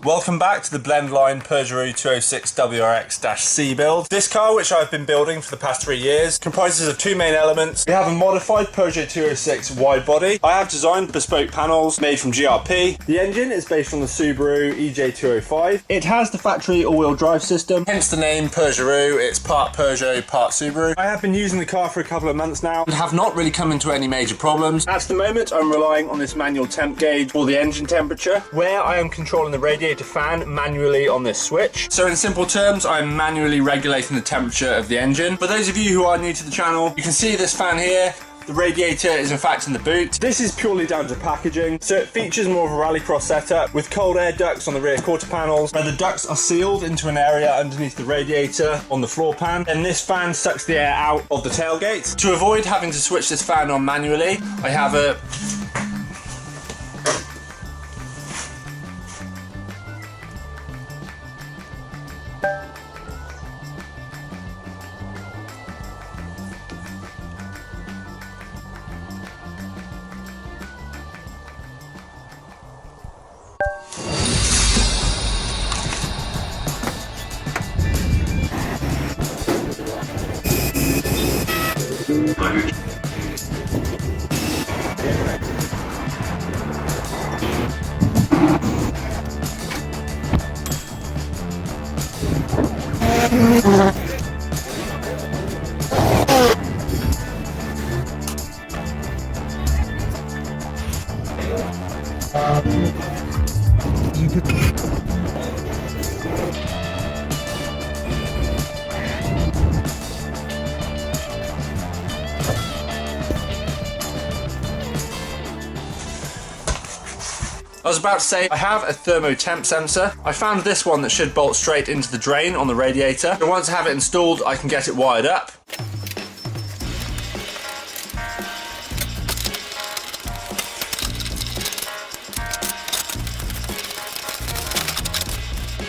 Welcome back to the Blendline Peugeot 206 WRX-C build. This car, which I've been building for the past 3 years, comprises of two main elements. We have a modified Peugeot 206 wide body. I have designed bespoke panels made from GRP. The engine is based on the Subaru EJ205. It has the factory all-wheel drive system, hence the name Peugeot. It's part Peugeot, part Subaru. I have been using the car for a couple of months now and have not really come into any major problems. At the moment, I'm relying on this manual temp gauge for the engine temperature, where I am controlling the radiator fan manually on this switch. So in simple terms, I'm manually regulating the temperature of the engine. For those of you who are new to the channel, you can see this fan here. The radiator is in fact in the boot. This is purely down to packaging, so it features more of a rallycross setup with cold air ducts on the rear quarter panels, where the ducts are sealed into an area underneath the radiator on the floor pan, and this fan sucks the air out of the tailgate. To avoid having to switch this fan on manually, I have a I was about to say, I have a thermo temp sensor. I found this one that should bolt straight into the drain on the radiator. So once I have it installed, I can get it wired up.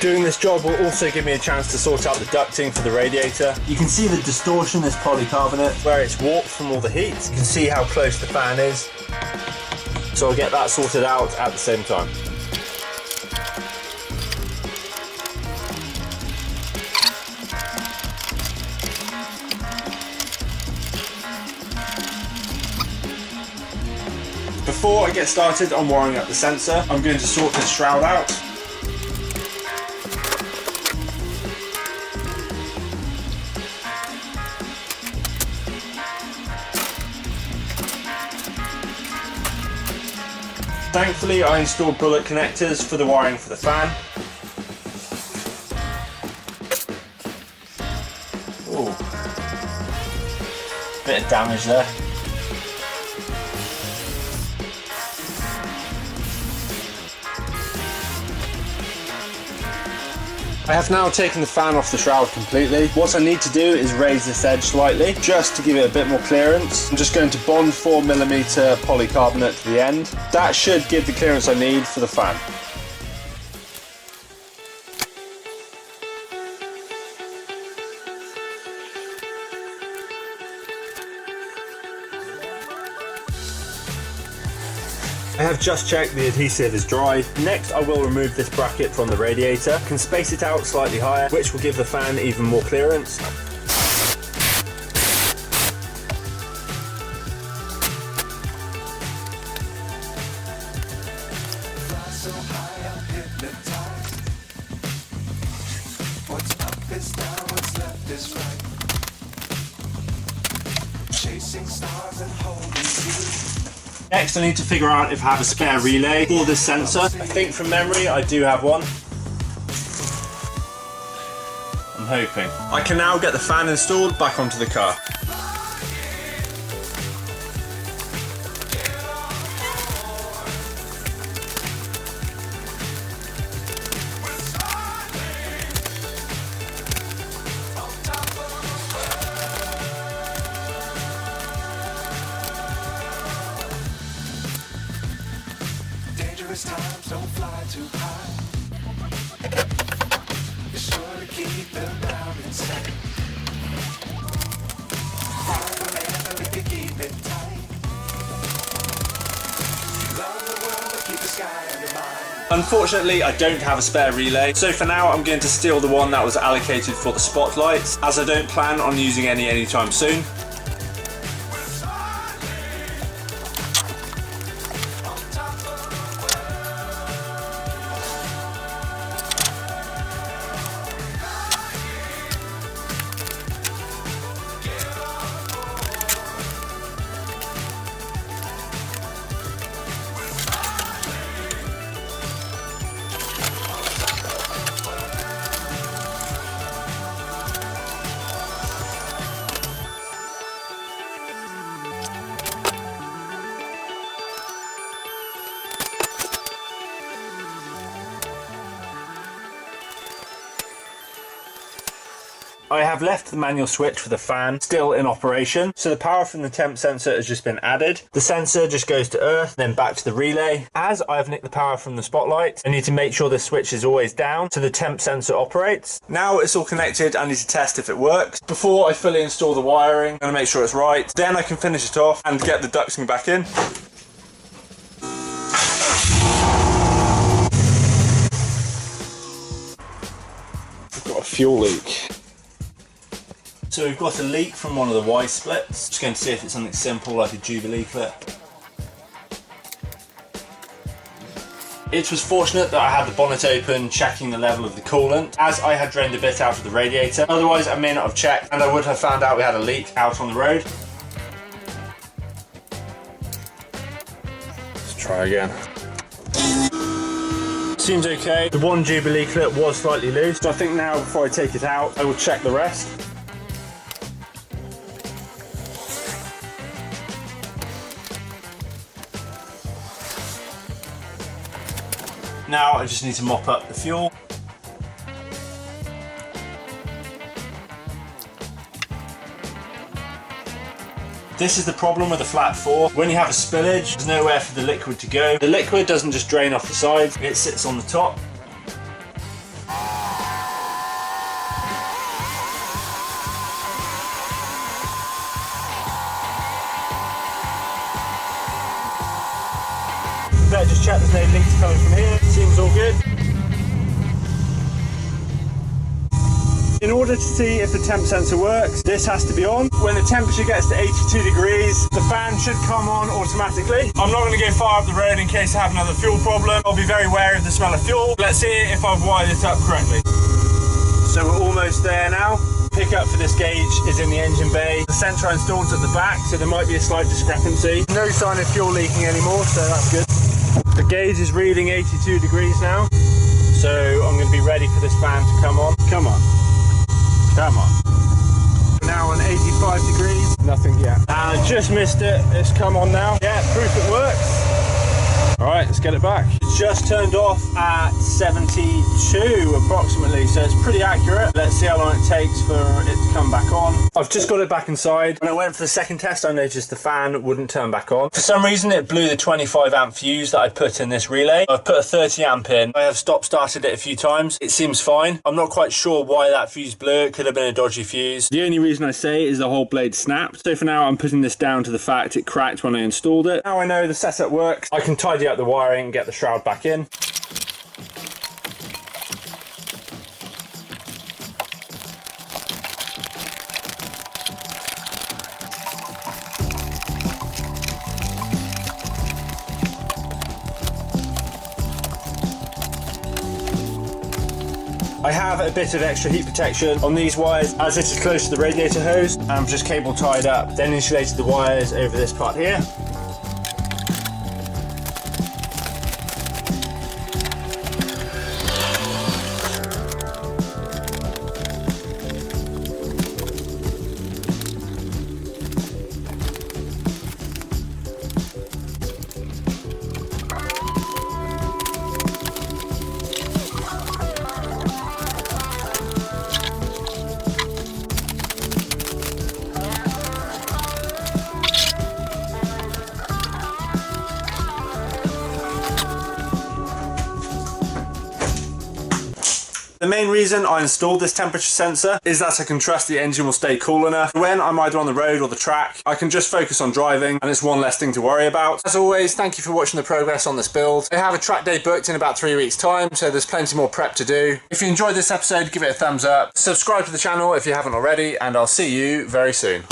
Doing this job will also give me a chance to sort out the ducting for the radiator. You can see the distortion, this polycarbonate, where it's warped from all the heat. You can see how close the fan is. So I'll get that sorted out at the same time. Before I get started on wiring up the sensor, I'm going to sort this shroud out. Thankfully, I installed bullet connectors for the wiring for the fan. Ooh. Bit of damage there. I have now taken the fan off the shroud completely. What I need to do is raise this edge slightly, just to give it a bit more clearance. I'm just going to bond 4mm polycarbonate to the end. That should give the clearance I need for the fan. I have just checked the adhesive is dry. Next, I will remove this bracket from the radiator. Can space it out slightly higher, which will give the fan even more clearance. Next, I need to figure out if I have a spare relay for this sensor. I think from memory I do have one. I'm hoping. I can now get the fan installed back onto the car. Times don't fly too high. Be sure to keep them down inside. Forever if you keep it tight. You love the world, but keep the sky on your mind. Unfortunately, I don't have a spare relay, so for now I'm going to steal the one that was allocated for the spotlights, as I don't plan on using any anytime soon. I have left the manual switch for the fan still in operation, so the power from the temp sensor has just been added. The sensor just goes to earth, then back to the relay. As I've nicked the power from the spotlight, I need to make sure the switch is always down so the temp sensor operates. Now it's all connected, I need to test if it works. Before I fully install the wiring, I'm going to make sure it's right. Then I can finish it off and get the ducting back in. We've got a fuel leak. So we've got a leak from one of the Y splits. Just going to see if it's something simple like a Jubilee clip. It was fortunate that I had the bonnet open, checking the level of the coolant, as I had drained a bit out of the radiator. Otherwise I may not have checked and I would have found out we had a leak out on the road. Let's try again. Seems okay. The one Jubilee clip was slightly loose, so I think now before I take it out I will check the rest. Now I just need to mop up the fuel. This is the problem with a flat 4. When you have a spillage, there's nowhere for the liquid to go. The liquid doesn't just drain off the sides, it sits on the top. Better just check there's no leaks coming from here. Seems all good. In order to see if the temp sensor works, this has to be on. When the temperature gets to 82 degrees, the fan should come on automatically. I'm not going to go far up the road in case I have another fuel problem. I'll be very wary of the smell of fuel. Let's see if I've wired it up correctly. So we're almost there now. Pickup for this gauge is in the engine bay. The sensor I installed is at the back, so there might be a slight discrepancy. No sign of fuel leaking anymore, so that's good. The gauge is reading 82 degrees now, so I'm going to be ready for this fan to come on. Come on. Come on. Now on 85 degrees, nothing yet. I just missed it, it's come on now. Yeah, proof it works. Alright, let's get it back. It's just turned off at 72 approximately, so it's pretty accurate. Let's see how long it takes for it to come back on. I've just got it back inside. When I went for the second test, I noticed the fan wouldn't turn back on. For some reason, it blew the 25 amp fuse that I put in this relay. I've put a 30 amp in. I have stop-started it a few times. It seems fine. I'm not quite sure why that fuse blew. It could have been a dodgy fuse. The only reason I say is the whole blade snapped. So for now, I'm putting this down to the fact it cracked when I installed it. Now I know the setup works. I can tidy up the wiring and get the shroud back in. I have a bit of extra heat protection on these wires as it is close to the radiator hose. I've just cable tied up, then insulated the wires over this part here. The main reason I installed this temperature sensor is that I can trust the engine will stay cool enough. When I'm either on the road or the track, I can just focus on driving and it's one less thing to worry about. As always, thank you for watching the progress on this build. I have a track day booked in about 3 weeks time, so there's plenty more prep to do. If you enjoyed this episode, give it a thumbs up. Subscribe to the channel if you haven't already, and I'll see you very soon.